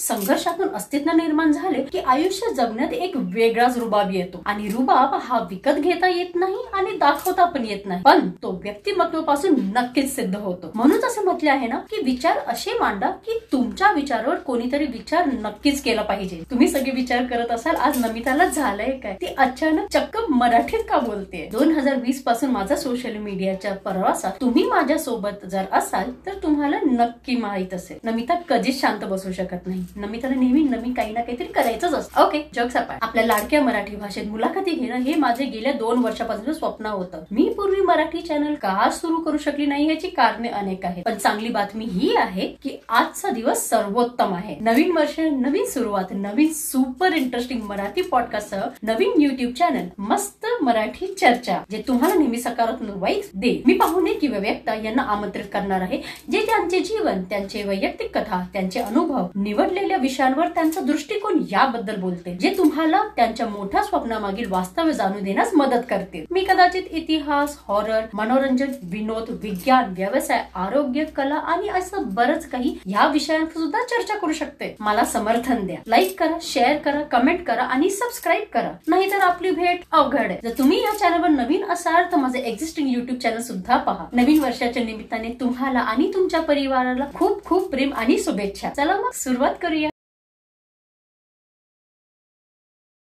संघर्षातून अस्तित्व निर्माण झाले की आयुष्य जगण्यात एक वेगळाच रुबाब येतो आणि रुबाब हा विकत घेता येत नाही आणि दाखवता पण येत नाही, पण तो व्यक्तिमत्वापासून नक्कीच सिद्ध होतो. म्हणून असं म्हटले आहे ना की विचार असे मांडा की तुमच्या विचारावर कोणीतरी विचार नक्कीच केला पाहिजे. तुम्ही सगळे विचार करत असाल आज नमिताला झालंय काय, ती अचानक चक्क मराठीत का बोलते. 2020 पासून माझा सोशल मीडियाच्या प्रवासात तुम्ही माझ्या सोबत जर असाल तर तुम्हाला नक्की माहित असेल नमिता कधीच शांत बसू शकत नाही. नमिताला नेहमी नवीन काही ना काहीतरी करायचंच असतं. Okay, jokes apart. आपल्या लाडक्या मराठी भाषेत मुलाखती घेणं हे माझे गेल्या 2 वर्षापासून स्वप्न होतं. मी पूर्वी मराठी चॅनल का सुरू करू शकली नाही याची कारणे अनेक आहेत, पण चांगली बातमी ही आहे की आजचा दिवस सर्वोत्तम आहे. नवीन वर्ष, नवीन सुरुवात, नवीन सुपर इंटरेस्टिंग मराठी पॉडकास्ट सह नवीन युट्यूब चॅनल मस्त मराठी चर्चा जे तुम्हाला नेहमी सकारात्मक वाईब्स दे. मी पाहुणे किंवा व्यक्ती यांना आमंत्रित करणार आहे जे त्यांचे जीवन, त्यांचे वैयक्तिक कथा, त्यांचे अनुभव, निवडलेल्या विषयांवर त्यांचा दृष्टिकोन याबद्दल बोलते, जे तुम्हाला त्यांच्या मोठ्या स्वप्नामागील वास्तव जाणून देण्यास मदत करतील. मी कदाचित इतिहास, हॉरर, मनोरंजन, विनोद, विज्ञान, व्यवसाय, आरोग्य, कला आणि असं बरंच काही या विषयांवर सुद्धा चर्चा करू शकते. मला समर्थन द्या, लाईक करा, शेअर करा, कमेंट करा आणि सबस्क्राईब करा, नाहीतर आपली भेट अवघड आहे. जर तुम्ही या चॅनलवर नवीन असाल तर माझे एक्झिस्टिंग युट्यूब चॅनल सुद्धा पहा. नवीन वर्षाच्या निमित्ताने तुम्हाला आणि तुमच्या परिवाराला खूप खूप प्रेम आणि शुभेच्छा. चला मग सुरुवात करूया.